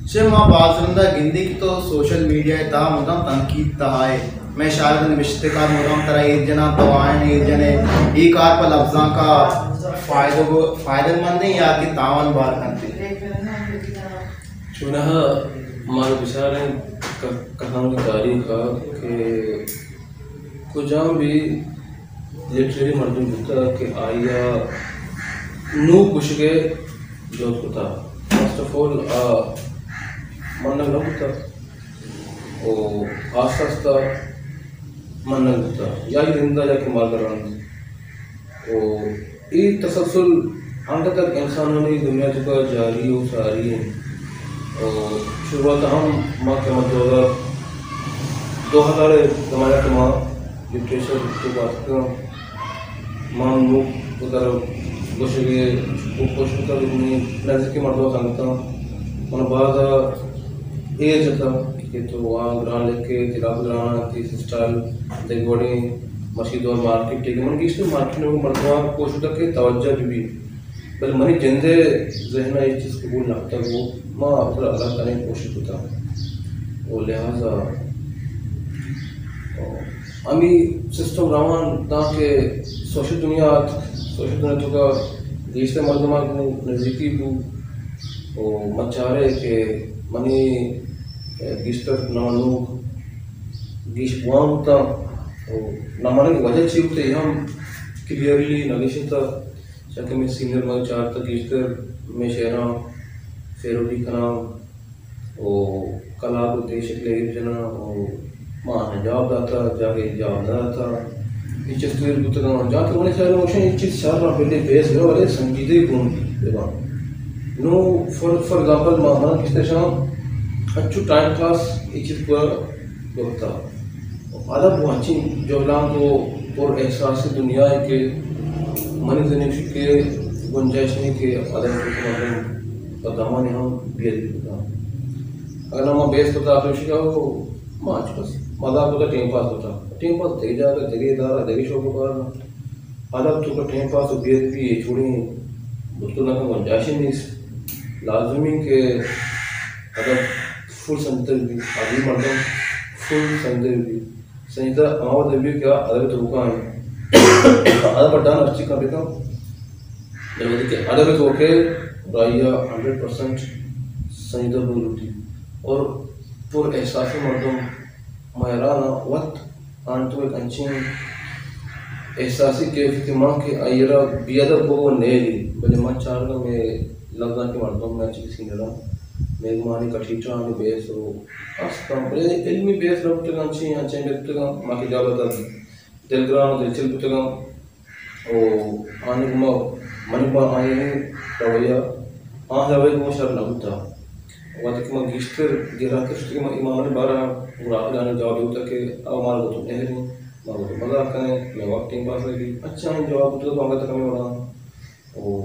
शे माँ बाजरंदा गिंदी की तो सोशल मीडिया ता मुदा तनकीद तहाए मैं शायद निविश्ते का मुदाम तरह एक जना तो आयन एक जने एक कार पर लफ्ज़ां का फायदेमंद है या कि तावन बार करते चुनाह हमारे विचार कहानी तारीख के कुछ भी लिटरेरी मर्दों होता कि आया नू कुछ के जो होता फर्स्ट ऑफ ऑल मन न होता और आस्ता मन न होता या ये जिंदा जाके मार कराना और ये तसलसल अंत तक इंसानों ने दुनिया चुका जारी हो सारी है और शुरुआत हम माँ के मत 2000 ज़माने के माँ लिटरेचर की बात करें माँ लोग उधर गोशे कोश उधर नज़र के मर्दों संगता मन बाद एज था कि तो वहाँ ग्रां लेके तिलाब ग्रां थी स्टाइल देखोड़ी मशीद और मार्केट टेके मन किस मार्केट में मर्दों कोश उधर के तवज्जो भी बल मनी जिंदे जहना इस चीज़ को बोल लगता वो माँ अपना अलग करने की कोशिश होता वो लिहाजा अमी सिस्टम रावन ताकि सोशल दुनिया तो का देश से मर्दमा को नज़दीकी को और मचारे के मनी गिस्टर नानू गिश बुआं होता और नमाने की वजह से होते हम क्लियरली नगेशता चाहे मैं सीनियर मग चार तक गिस्टर में शहरा फेरोडी का नाम और कला को देश के लिए जना और माँ ने जवाब दाता जाके जवाब दाता इस चीज़ के लिए बुतगा जाके उन्हें सारे मोशन इस चीज़ सार रहा पहले बेस है वाले संगीत ही कौन देवा नो फॉर एग्जांपल माँ किस तरह अच्छु टाइम क्लास इस चीज़ पर होता आधा बुआची जो लांग को और एहसास दुनिया के मनी जनिश के गुंजाइश नहीं के आधा कुछ पदामा ने हम बेस होता अगर हम बेस होता आप लोग को माच बस मज़ा तो टाइम पास होता टाइम पास दे जाकर जगह जगह शो को करना आधा तो का टाइम पास बेस भी छोड़ी दोस्तों ना को गुंजाइश नहीं लाजमी के अगर फुल संतर भी आदमी मर्दम फुल संतर भी संहिता आवाज़ भी क्या अदर तो का आधा पट्टान अच्छी का बेटा जब कि अदर तो के राइया 100% संहिता बोलती और पूर एहसास मर्दम मायराना वक्त आंटो एक अंची एहसासी के फितिमा के आयरा बियादा को नेली बले मां चार का में लगना के मर्दम में अच्छी सीनरा मेघमानी कठीटा में बेस हो आस्था बले इल्मी बेस रखते अंची अंची बेस का मां की जाबता दिलग्राम दिलचल पुतगा ओ आने को मनी पा आने रवैया रवैया को शर लगता वाद कि मैं गिस्टर गिरा के उसके मैं इमाम ने बारह गुराब जाने जवाब होता कि अब हमारा तो नहीं मारो तो मज़ा करें मैं वक्त टाइम पास लगी अच्छा है जवाब तो आगे तक हमें बढ़ा ओ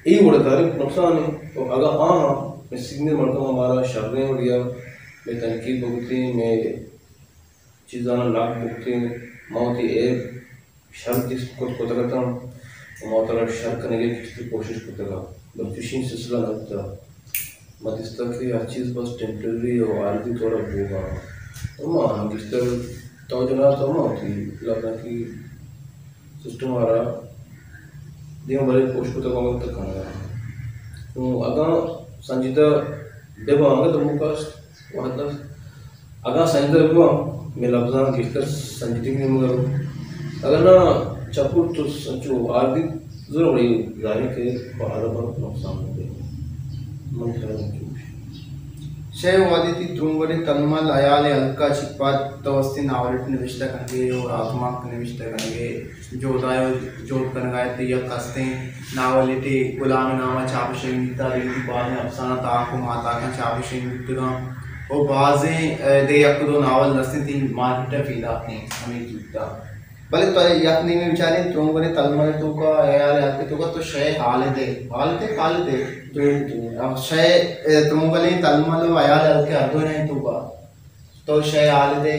यही बड़ा तारीफ नुकसान है तो अगर हाँ मैं सीनियर मरता हूँ हमारा शर्रें हो गया मैं तनकीद भुगती मैं चीज़ाना लाख भुगती मौत एक शर किसको को करता हूँ मौत अगर शर करने की कोशिश करता बस फिशिंग सिलसिला लगता मत इस तरह की हर चीज़ बस टेम्परेरी और आरती तौर पर होगा तो मां किस तरह तो जना तो मां थी लगता कि सिस्टम आ रहा दियों बड़े पोस्ट को तो वक्त तक आना तो अगर संजीता देवांग तो मुकास वहाँ अगर संजीता देवांग मैं लफ्ज़ां किस तरह संजीती नहीं मगर अगर ना चपुर तो संचो आरती ज़रूर बड़ी जाहिर के बाहर पर नुकसान हो गए शे वादिती त्रुंगरे तलमल अयाले अलका चिप्पात तवस्ती नावलिट निविष्टा कनगे और आत्मा निविष्टा कनगे जोदायो जोत कनगायते या कस्ते नावलिटे गुलाम नामा चापशेंगिता रेती बाद में अफसाना ताको माता का चापशेंगिता और बाज़े दे यकदो नावल नस्ती तीन मार्केट फीदा ने हमें कीता भले तो यकनी में बेचारे त्रुंगरे तलमल तो का अयाले अलका तो का तो शे हालते तो अब शय त्रुंगले तलमल अयाल अलके अर्दो नहीं तो शय आले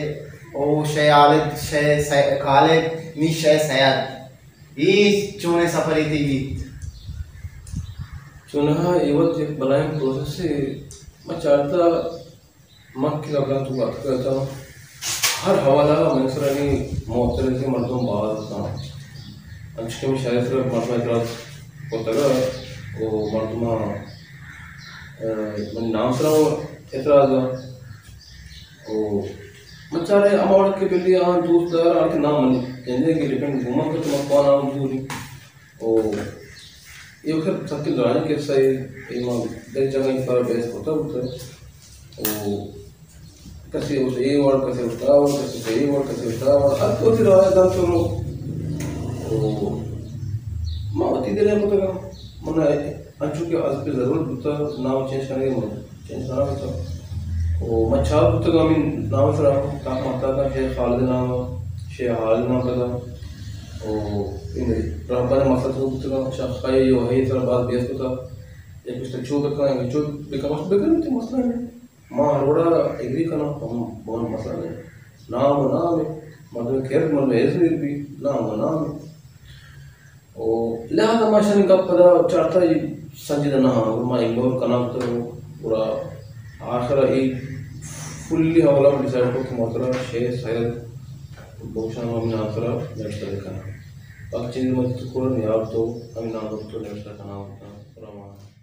ओ शय आले शय काले नी शय सयाद ई चोने सफरी थी चुनाहा इवत एक बनाए प्रोसेस से मैं चाहता मक की अपना तो बात करता हूँ हर हवाला मनसरानी मोहतर से मर्दों बात था अंश के में शायद सिर्फ मर्दों इतराज होता है वो मर्दों मन नाम सरा वो इतराज वो मचारे अमावड़ के पहले यहाँ दोस्त दार आके नाम मन जंदे के डिपेंड घुमा कर तुम कौन नाम दूरी ओ ये वक्त सबके दौरान कैसा है ये मां देख जगह पर बेस होता ओ कैसे उसे ये वर्ड कैसे उठा और कैसे ये वर्ड कैसे उठा और हर कोई फिर आया था तो ओ मां होती देने को तो मना अंशु के आज पे जरूर होता नाम चेंज करने में चेंज करना होता ओ मच्छर तो का मैं नाम सरा का माता का शेख खालिद नाम शेख हाल नाम पता ओ इन रब्बान मसद तो शखाई यो है सर बात बेस होता एक कुछ चो का है चो बेकमस बेकर तो मसला है मां हरोड़ा एग्री करना हम बहुत मसला है नाम मतलब खैर मतलब ऐसे भी नाम ओ लिहाजा माशान का पता चाहता है संजीदा ना मां इग्नोर करना तो पूरा आखिर एक फुल्ली हवाला डिसाइड को कि मतलब शेर शायद बहुशा हमने आखिर नेक्स्ट देखा बाकी चीज़ मत तो कोई नहीं आप तो हम नाम तो नेक्स्ट का नाम होता है